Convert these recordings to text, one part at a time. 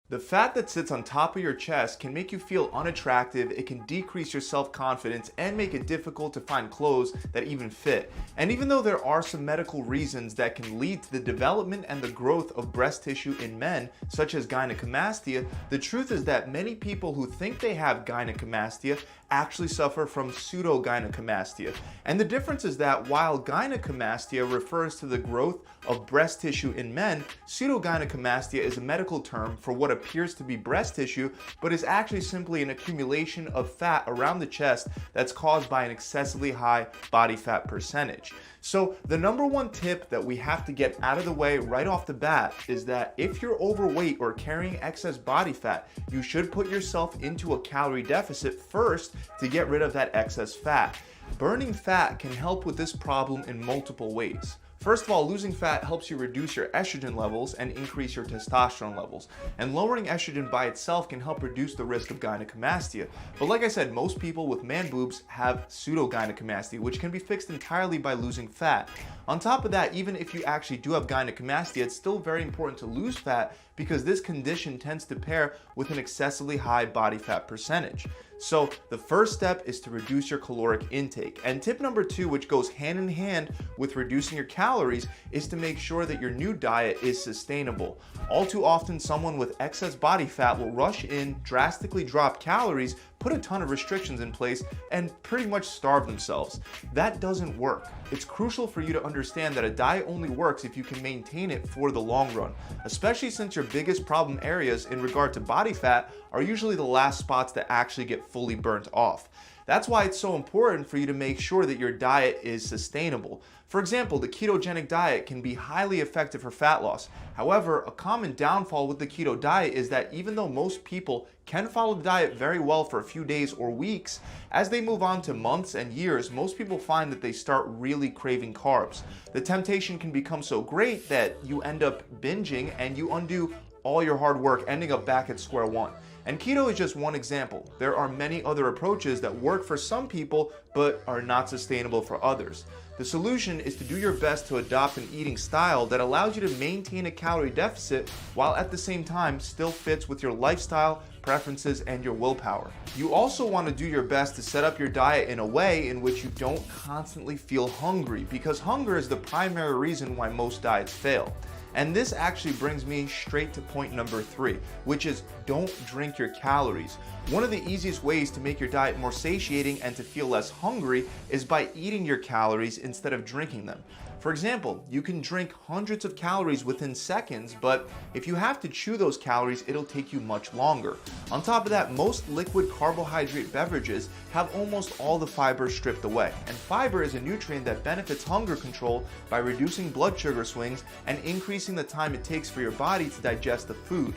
The fat that sits on top of your chest can make you feel unattractive, it can decrease your self-confidence, and make it difficult to find clothes that even fit. And even though there are some medical reasons that can lead to the development and the growth of breast tissue in men, such as gynecomastia, the truth is that many people who think they have gynecomastia actually suffer from pseudogynecomastia. And the difference is that while gynecomastia refers to the growth of breast tissue in men, pseudogynecomastia is a medical term for what appears to be breast tissue, but is actually simply an accumulation of fat around the chest that's caused by an excessively high body fat percentage. So the number one tip that we have to get out of the way right off the bat is that if you're overweight or carrying excess body fat, you should put yourself into a calorie deficit first to get rid of that excess fat. Burning fat can help with this problem in multiple ways. First of all, losing fat helps you reduce your estrogen levels and increase your testosterone levels. And lowering estrogen by itself can help reduce the risk of gynecomastia. But like I said, most people with man boobs have pseudogynecomastia, which can be fixed entirely by losing fat. On top of that, even if you actually do have gynecomastia, it's still very important to lose fat because this condition tends to pair with an excessively high body fat percentage. So the first step is to reduce your caloric intake. And tip number 2, which goes hand in hand with reducing your calories, is to make sure that your new diet is sustainable. All too often, someone with excess body fat will rush in, drastically drop calories, put a ton of restrictions in place, and pretty much starve themselves. That doesn't work. It's crucial for you to understand that a diet only works if you can maintain it for the long run, especially since your biggest problem areas in regard to body fat are usually the last spots that actually get fully burnt off. That's why it's so important for you to make sure that your diet is sustainable. For example, the ketogenic diet can be highly effective for fat loss. However, a common downfall with the keto diet is that even though most people can follow the diet very well for a few days or weeks, as they move on to months and years, most people find that they start really craving carbs. The temptation can become so great that you end up binging and you undo all your hard work, ending up back at square one. And keto is just one example. There are many other approaches that work for some people but are not sustainable for others. The solution is to do your best to adopt an eating style that allows you to maintain a calorie deficit while at the same time still fits with your lifestyle, preferences, and your willpower. You also want to do your best to set up your diet in a way in which you don't constantly feel hungry, because hunger is the primary reason why most diets fail. And this actually brings me straight to point number 3, which is don't drink your calories. One of the easiest ways to make your diet more satiating and to feel less hungry is by eating your calories instead of drinking them. For example, you can drink hundreds of calories within seconds, but if you have to chew those calories, it'll take you much longer. On top of that, most liquid carbohydrate beverages have almost all the fiber stripped away. And fiber is a nutrient that benefits hunger control by reducing blood sugar swings and increasing the time it takes for your body to digest the food.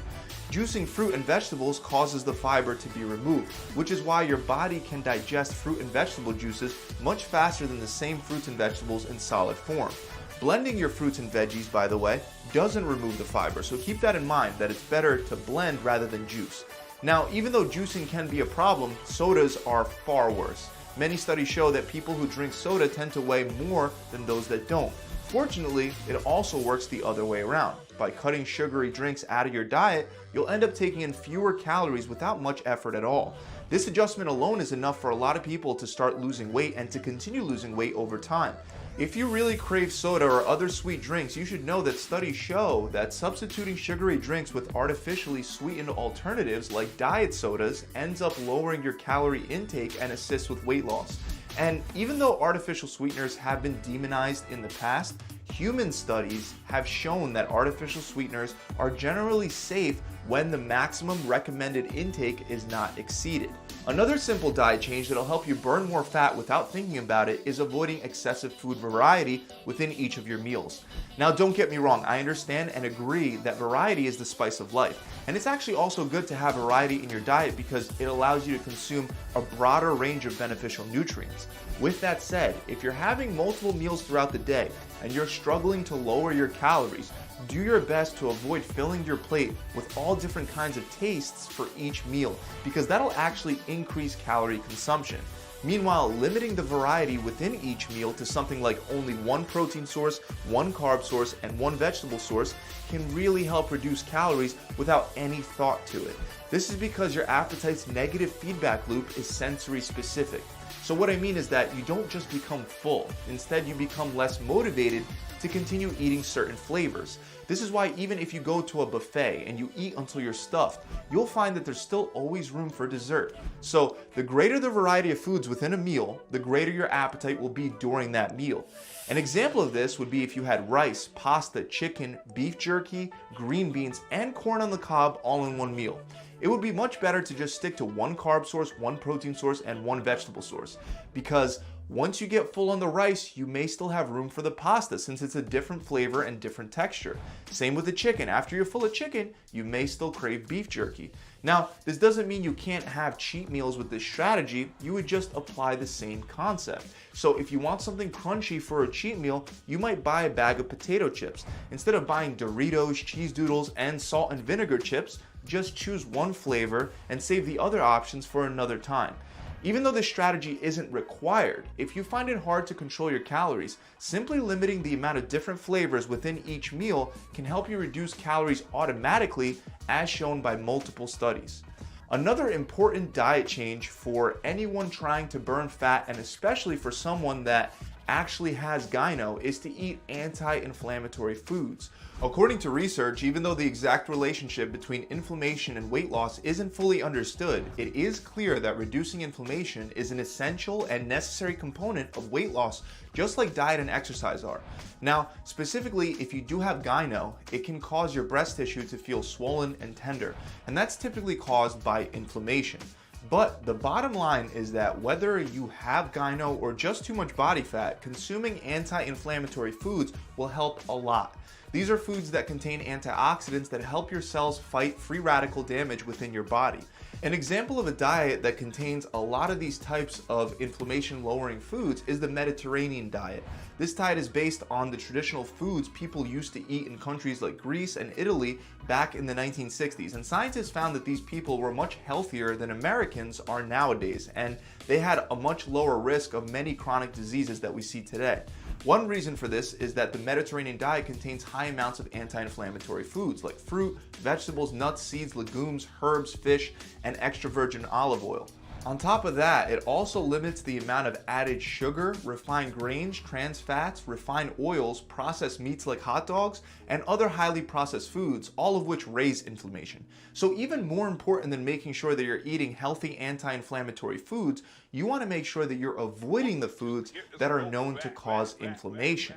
Juicing fruit and vegetables causes the fiber to be removed, which is why your body can digest fruit and vegetable juices much faster than the same fruits and vegetables in solid form. Blending your fruits and veggies, by the way, doesn't remove the fiber, so keep that in mind that it's better to blend rather than juice. Now, even though juicing can be a problem, sodas are far worse. Many studies show that people who drink soda tend to weigh more than those that don't. Fortunately, it also works the other way around. By cutting sugary drinks out of your diet, you'll end up taking in fewer calories without much effort at all. This adjustment alone is enough for a lot of people to start losing weight and to continue losing weight over time. If you really crave soda or other sweet drinks, you should know that studies show that substituting sugary drinks with artificially sweetened alternatives like diet sodas ends up lowering your calorie intake and assists with weight loss. And even though artificial sweeteners have been demonized in the past, human studies have shown that artificial sweeteners are generally safe when the maximum recommended intake is not exceeded. Another simple diet change that'll help you burn more fat without thinking about it is avoiding excessive food variety within each of your meals. Now, don't get me wrong, I understand and agree that variety is the spice of life. And it's actually also good to have variety in your diet because it allows you to consume a broader range of beneficial nutrients. With that said, if you're having multiple meals throughout the day and you're struggling to lower your calories, do your best to avoid filling your plate with all different kinds of tastes for each meal, because that'll actually increase calorie consumption. Meanwhile, limiting the variety within each meal to something like only one protein source, one carb source, and one vegetable source can really help reduce calories without any thought to it. This is because your appetite's negative feedback loop is sensory specific. So what I mean is that you don't just become full, instead you become less motivated to continue eating certain flavors. This is why even if you go to a buffet and you eat until you're stuffed, you'll find that there's still always room for dessert. So the greater the variety of foods within a meal, the greater your appetite will be during that meal. An example of this would be if you had rice, pasta, chicken, beef jerky, green beans, and corn on the cob all in one meal. It would be much better to just stick to one carb source, one protein source, and one vegetable source, because once you get full on the rice, you may still have room for the pasta since it's a different flavor and different texture. Same with the chicken. After you're full of chicken, you may still crave beef jerky. Now, this doesn't mean you can't have cheat meals with this strategy, you would just apply the same concept. So if you want something crunchy for a cheat meal, you might buy a bag of potato chips. Instead of buying Doritos, cheese doodles, and salt and vinegar chips, just choose one flavor and save the other options for another time. Even though this strategy isn't required, if you find it hard to control your calories, simply limiting the amount of different flavors within each meal can help you reduce calories automatically, as shown by multiple studies. Another important diet change for anyone trying to burn fat, and especially for someone that actually has gyno, is to eat anti-inflammatory foods. According to research, even though the exact relationship between inflammation and weight loss isn't fully understood, it is clear that reducing inflammation is an essential and necessary component of weight loss, just like diet and exercise are. Now, specifically, if you do have gyno, it can cause your breast tissue to feel swollen and tender, and that's typically caused by inflammation. But the bottom line is that whether you have gyno or just too much body fat, consuming anti-inflammatory foods will help a lot. These are foods that contain antioxidants that help your cells fight free radical damage within your body. An example of a diet that contains a lot of these types of inflammation-lowering foods is the Mediterranean diet. This diet is based on the traditional foods people used to eat in countries like Greece and Italy back in the 1960s, and scientists found that these people were much healthier than Americans are nowadays, and they had a much lower risk of many chronic diseases that we see today. One reason for this is that the Mediterranean diet contains high amounts of anti-inflammatory foods like fruit, vegetables, nuts, seeds, legumes, herbs, fish, and extra virgin olive oil. On top of that, it also limits the amount of added sugar, refined grains, trans fats, refined oils, processed meats like hot dogs, and other highly processed foods, all of which raise inflammation. So even more important than making sure that you're eating healthy anti-inflammatory foods, you want to make sure that you're avoiding the foods that are known to cause inflammation.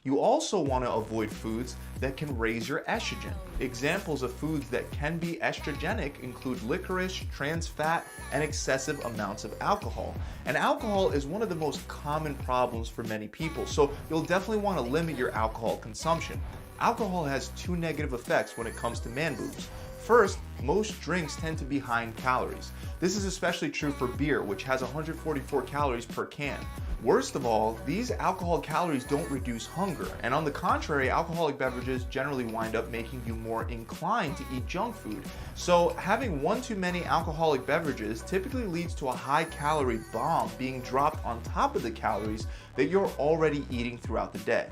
You also want to avoid foods that can raise your estrogen. Examples of foods that can be estrogenic include licorice, trans fat, and excessive amounts of alcohol. And alcohol is one of the most common problems for many people, so you'll definitely want to limit your alcohol consumption. Alcohol has two negative effects when it comes to man boobs. First, most drinks tend to be high in calories. This is especially true for beer, which has 144 calories per can. Worst of all, these alcohol calories don't reduce hunger, and on the contrary, alcoholic beverages generally wind up making you more inclined to eat junk food. So having one too many alcoholic beverages typically leads to a high calorie bomb being dropped on top of the calories that you're already eating throughout the day.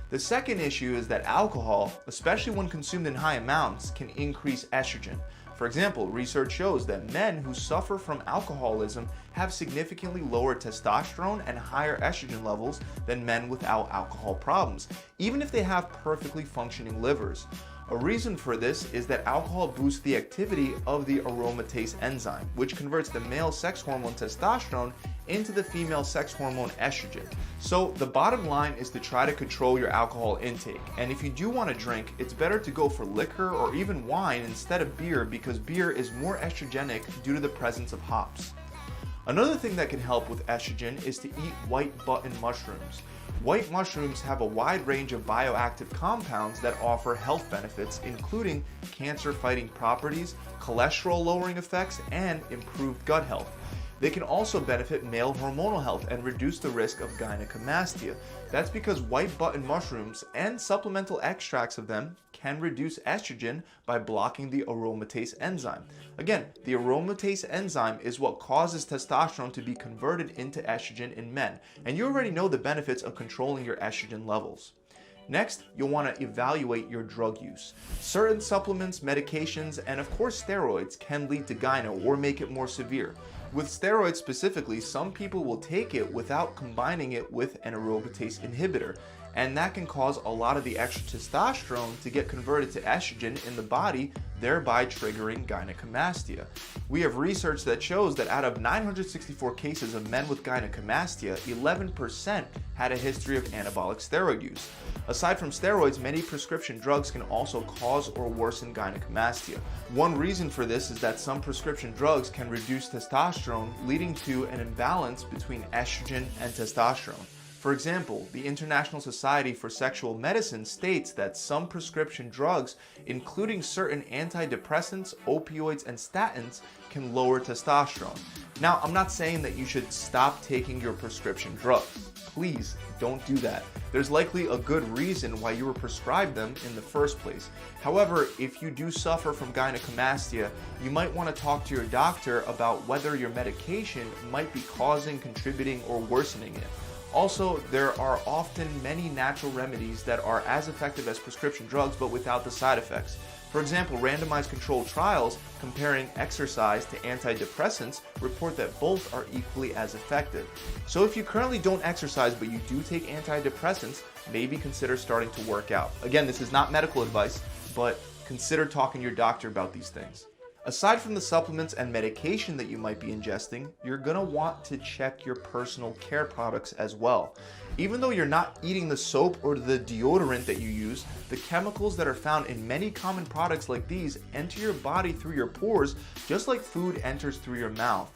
The second issue is that alcohol, especially when consumed in high amounts, can increase estrogen. For example, research shows that men who suffer from alcoholism have significantly lower testosterone and higher estrogen levels than men without alcohol problems, even if they have perfectly functioning livers. A reason for this is that alcohol boosts the activity of the aromatase enzyme, which converts the male sex hormone testosterone into the female sex hormone estrogen. So the bottom line is to try to control your alcohol intake, and if you do want to drink, it's better to go for liquor or even wine instead of beer, because beer is more estrogenic due to the presence of hops. Another thing that can help with estrogen is to eat white button mushrooms. White mushrooms have a wide range of bioactive compounds that offer health benefits, including cancer-fighting properties, cholesterol-lowering effects, and improved gut health. They can also benefit male hormonal health and reduce the risk of gynecomastia. That's because white button mushrooms and supplemental extracts of them can reduce estrogen by blocking the aromatase enzyme. Again, the aromatase enzyme is what causes testosterone to be converted into estrogen in men, and you already know the benefits of controlling your estrogen levels. Next, you'll want to evaluate your drug use. Certain supplements, medications, and of course steroids can lead to gyno or make it more severe. With steroids specifically, some people will take it without combining it with an aromatase inhibitor, and that can cause a lot of the extra testosterone to get converted to estrogen in the body, thereby triggering gynecomastia. We have research that shows that out of 964 cases of men with gynecomastia, 11% had a history of anabolic steroid use. Aside from steroids, many prescription drugs can also cause or worsen gynecomastia. One reason for this is that some prescription drugs can reduce testosterone, leading to an imbalance between estrogen and testosterone. For example, the International Society for Sexual Medicine states that some prescription drugs, including certain antidepressants, opioids, and statins, can lower testosterone. Now, I'm not saying that you should stop taking your prescription drugs. Please don't do that. There's likely a good reason why you were prescribed them in the first place. However, if you do suffer from gynecomastia, you might want to talk to your doctor about whether your medication might be causing, contributing, or worsening it. Also, there are often many natural remedies that are as effective as prescription drugs but without the side effects. For example, randomized controlled trials comparing exercise to antidepressants report that both are equally as effective. So if you currently don't exercise but you do take antidepressants, maybe consider starting to work out. Again, this is not medical advice, but consider talking to your doctor about these things. Aside from the supplements and medication that you might be ingesting, you're going to want to check your personal care products as well. Even though you're not eating the soap or the deodorant that you use, the chemicals that are found in many common products like these enter your body through your pores, just like food enters through your mouth.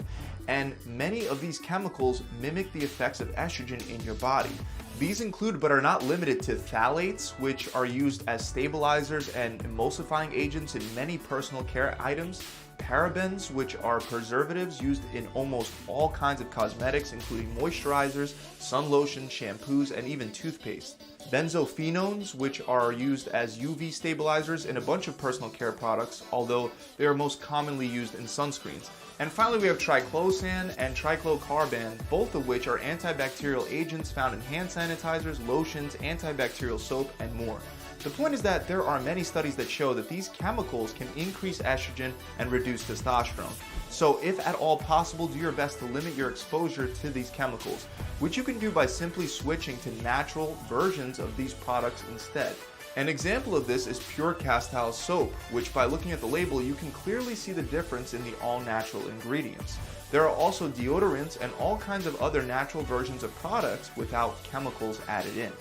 And many of these chemicals mimic the effects of estrogen in your body. These include, but are not limited to, phthalates, which are used as stabilizers and emulsifying agents in many personal care items, parabens, which are preservatives used in almost all kinds of cosmetics, including moisturizers, sun lotion, shampoos, and even toothpaste, benzophenones, which are used as UV stabilizers in a bunch of personal care products, although they are most commonly used in sunscreens. And finally, we have triclosan and triclocarban, both of which are antibacterial agents found in hand sanitizers, lotions, antibacterial soap, and more. The point is that there are many studies that show that these chemicals can increase estrogen and reduce testosterone. So if at all possible, do your best to limit your exposure to these chemicals, which you can do by simply switching to natural versions of these products instead. An example of this is pure castile soap, which by looking at the label, you can clearly see the difference in the all-natural ingredients. There are also deodorants and all kinds of other natural versions of products without chemicals added in.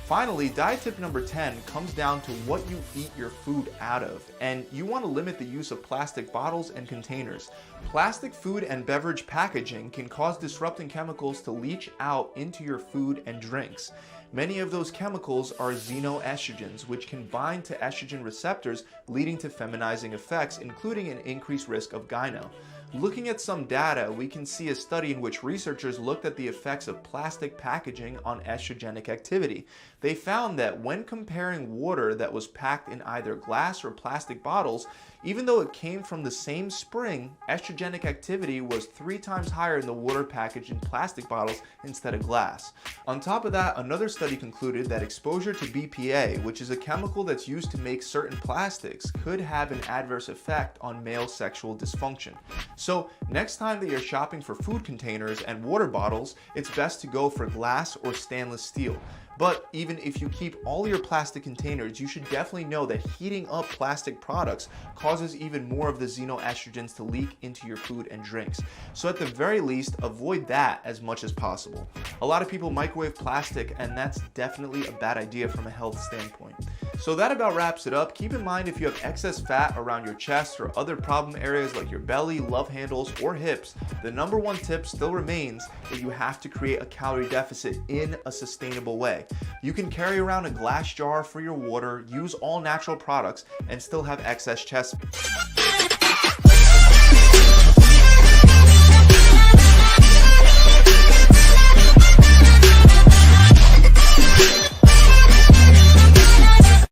Finally, diet tip number 10 comes down to what you eat your food out of, and you want to limit the use of plastic bottles and containers. Plastic food and beverage packaging can cause disrupting chemicals to leach out into your food and drinks. Many of those chemicals are xenoestrogens, which can bind to estrogen receptors, leading to feminizing effects, including an increased risk of gyno. Looking at some data, we can see a study in which researchers looked at the effects of plastic packaging on estrogenic activity. They found that when comparing water that was packed in either glass or plastic bottles, even though it came from the same spring, estrogenic activity was 3 times higher in the water packaged in plastic bottles instead of glass. On top of that, another study concluded that exposure to BPA, which is a chemical that's used to make certain plastics, could have an adverse effect on male sexual dysfunction. So next time that you're shopping for food containers and water bottles, it's best to go for glass or stainless steel. But even if you keep all your plastic containers, you should definitely know that heating up plastic products causes even more of the xenoestrogens to leak into your food and drinks. So at the very least, avoid that as much as possible. A lot of people microwave plastic, and that's definitely a bad idea from a health standpoint. So that about wraps it up. Keep in mind, if you have excess fat around your chest or other problem areas like your belly, love handles, or hips, the number one tip still remains that you have to create a calorie deficit in a sustainable way. You can carry around a glass jar for your water, use all natural products, and still have excess chest.